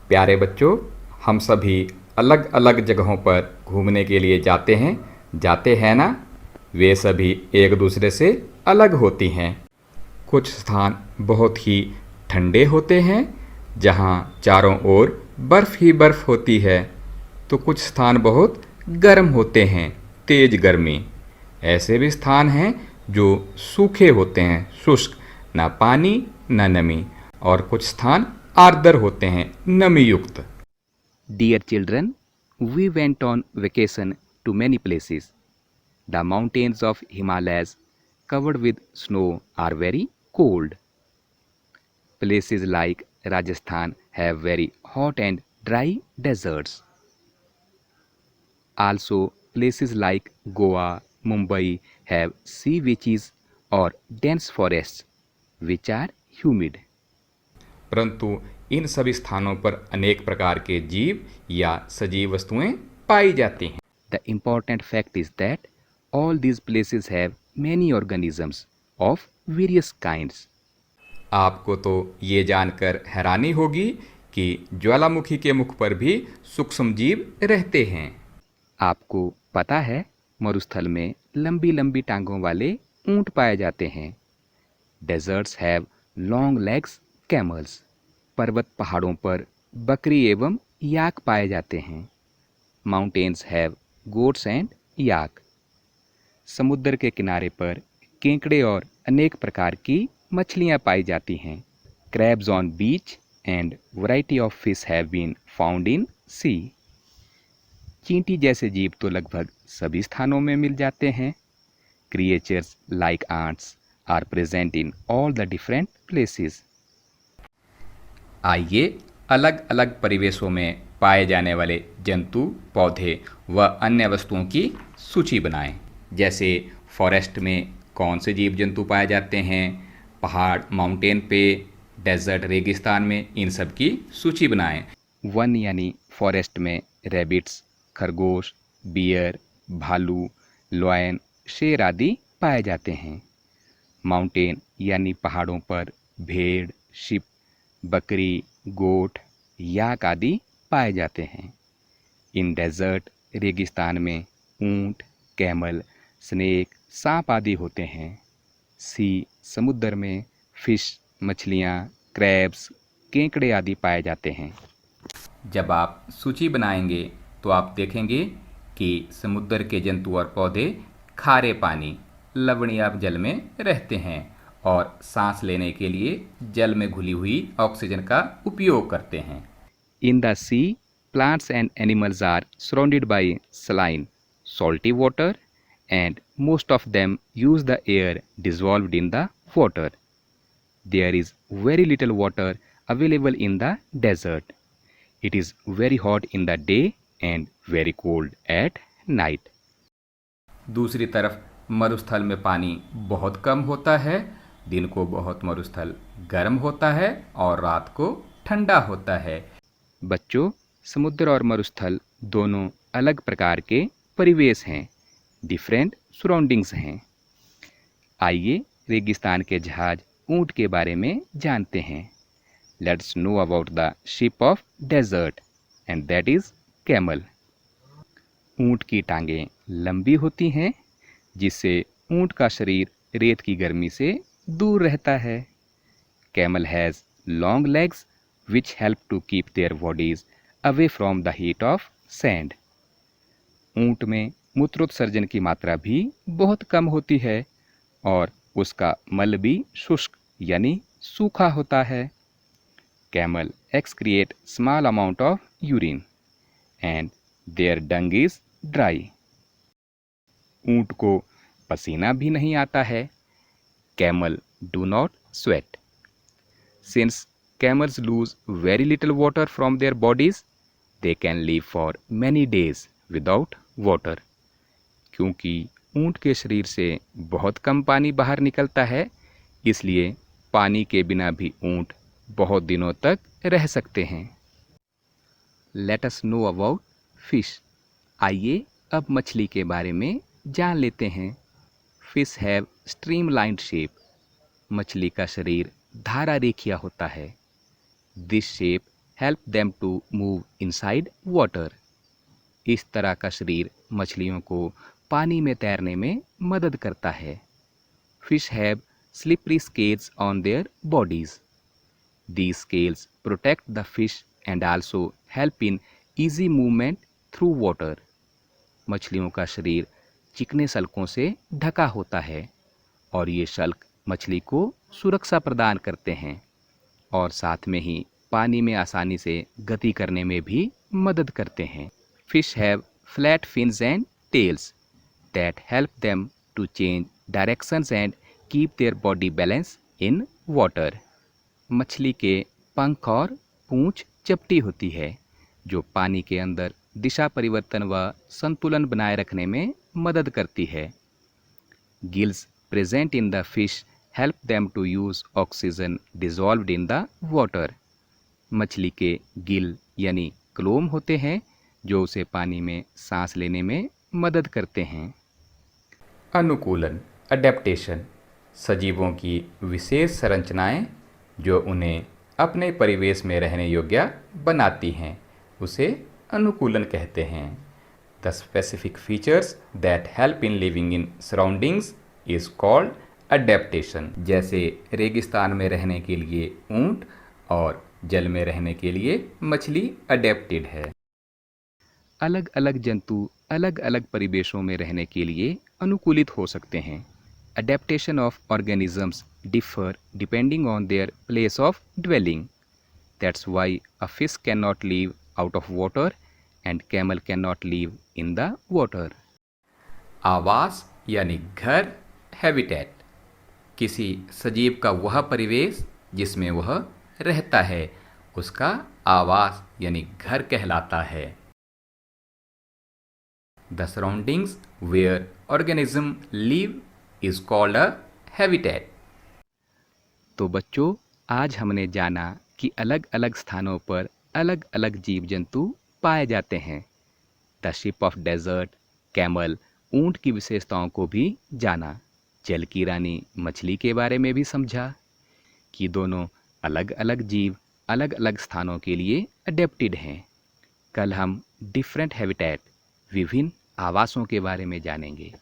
प्यारे बच्चों, हम सभी अलग अलग जगहों पर घूमने के लिए जाते हैं ना। वे सभी एक दूसरे से अलग होती हैं। कुछ स्थान बहुत ही ठंडे होते हैं जहाँ चारों ओर बर्फ़ ही बर्फ़ होती है, तो कुछ स्थान बहुत गर्म होते हैं, तेज गर्मी। ऐसे भी स्थान हैं जो सूखे होते हैं, शुष्क, ना पानी ना नमी। और कुछ स्थान आर्द्र होते हैं, नमी युक्त। Dear children, we went on vacation to many places. The mountains of Himalayas covered with snow are very cold. Places like Rajasthan have very hot and dry deserts. Also, places like Goa, Mumbai have sea beaches or dense forests which are humid. परंतु इन सभी स्थानों पर अनेक प्रकार के जीव या सजीव वस्तुएं पाई जाती हैं। The important fact is that all these places have many organisms of various kinds. आपको तो ये जानकर हैरानी होगी कि ज्वालामुखी के मुख पर भी सूक्ष्म जीव रहते हैं। आपको पता है, मरुस्थल में लंबी लंबी टांगों वाले ऊंट पाए जाते हैं। Deserts have long legs camels. पर्वत पहाड़ों पर बकरी एवं याक पाए जाते हैं। Mountains have goats and yak. समुद्र के किनारे पर केकड़े और अनेक प्रकार की मछलियां पाई जाती हैं। Crabs on beach and variety of fish have been found in sea. चींटी जैसे जीव तो लगभग सभी स्थानों में मिल जाते हैं। Creatures like ants are present in all the different places. आइए अलग अलग परिवेशों में पाए जाने वाले जंतु, पौधे व अन्य वस्तुओं की सूची बनाएं। जैसे फॉरेस्ट में कौन से जीव जंतु पाए जाते हैं, पहाड़ माउंटेन पे, डेजर्ट रेगिस्तान में, इन सब की सूची बनाएं। वन यानी फॉरेस्ट में रैबिट्स, खरगोश, बियर, भालू, लॉयन, शेर आदि पाए जाते हैं। माउंटेन यानी पहाड़ों पर भेड़, शिप, बकरी, गोट, याक आदि पाए जाते हैं। इन डेजर्ट रेगिस्तान में ऊंट, कैमल, स्नेक, सांप आदि होते हैं। सी समुद्र में फिश, मछलियाँ, क्रैब्स, केकड़े आदि पाए जाते हैं। जब आप सूची बनाएंगे तो आप देखेंगे कि समुद्र के जंतु और पौधे खारे पानी, लवणीय जल में रहते हैं और सांस लेने के लिए जल में घुली हुई ऑक्सीजन का उपयोग करते हैं। In the sea, plants and animals are surrounded by saline, salty water, and most of them use the air dissolved in the water. There is very little water available in the desert. It is very hot in the day and very cold at night. दूसरी तरफ मरुस्थल में पानी बहुत कम होता है, दिन को बहुत मरुस्थल गर्म होता है और रात को ठंडा होता है। बच्चों, समुद्र और मरुस्थल दोनों अलग प्रकार के परिवेश हैं, डिफरेंट सराउंडिंग्स हैं। आइए रेगिस्तान के जहाज ऊंट के बारे में जानते हैं। Let's know about the ship of desert and that is camel. ऊंट की टांगें लंबी होती हैं, जिससे ऊंट का शरीर रेत की गर्मी से दूर रहता है। Camel has long legs which help to keep their bodies away from the heat of sand. ऊंट में मूत्रोत्सर्जन की मात्रा भी बहुत कम होती है और उसका मल भी शुष्क यानी सूखा होता है। Camel excrete small amount of urine and their dung is dry. ऊंट को पसीना भी नहीं आता है। Camel do not sweat. Since camels lose very little water from their bodies, they can live for many days without water. क्योंकि ऊंट के शरीर से बहुत कम पानी बाहर निकलता है, इसलिए पानी के बिना भी ऊंट बहुत दिनों तक रह सकते हैं। Let us know about fish. आइए अब मछली के बारे में जान लेते हैं। Fish have streamlined shape. मछली का शरीर धारा रेखीय होता है। This shape help them to move inside water. इस तरह का शरीर मछलियों को पानी में तैरने में मदद करता है। Fish have slippery scales on their bodies. These scales protect the fish and also help in easy movement through water. मछलियों का शरीर चिकने शल्कों से ढका होता है और ये शल्क मछली को सुरक्षा प्रदान करते हैं और साथ में ही पानी में आसानी से गति करने में भी मदद करते हैं। Fish have flat fins and tails that help them to change directions and keep their body balance in water. मछली के पंख और पूंछ चपटी होती है जो पानी के अंदर दिशा परिवर्तन व संतुलन बनाए रखने में मदद करती है। Gills present in the fish help them to use oxygen dissolved in the water. मछली के गिल यानी क्लोम होते हैं जो उसे पानी में सांस लेने में मदद करते हैं। अनुकूलन अडेप्टेशन सजीवों की विशेष संरचनाएं जो उन्हें अपने परिवेश में रहने योग्य बनाती हैं उसे अनुकूलन कहते हैं। The specific features that help in living in surroundings is called adaptation. जैसे रेगिस्तान में रहने के लिए ऊंट और जल में रहने के लिए मछली अडेप्टेड है। अलग अलग जंतु अलग अलग परिवेशों में रहने के लिए अनुकूलित हो सकते हैं। Adaptation of organisms differ depending on their place of dwelling. That's why a fish cannot live out of water and camel cannot live in the water. आवास यानी घर हैबिटेट किसी सजीव का वह परिवेश जिसमें वह रहता है उसका आवास यानी घर कहलाता है। The surroundings where organism live is called a habitat. तो बच्चों आज हमने जाना कि अलग अलग स्थानों पर अलग अलग जीव जंतु पाए जाते हैं। The ship of desert camel ऊंट की विशेषताओं को भी जाना। जल की रानी मछली के बारे में भी समझा कि दोनों अलग अलग जीव अलग अलग स्थानों के लिए अडेप्टेड हैं। कल हम डिफरेंट हैबिटेट विभिन्न आवासों के बारे में जानेंगे।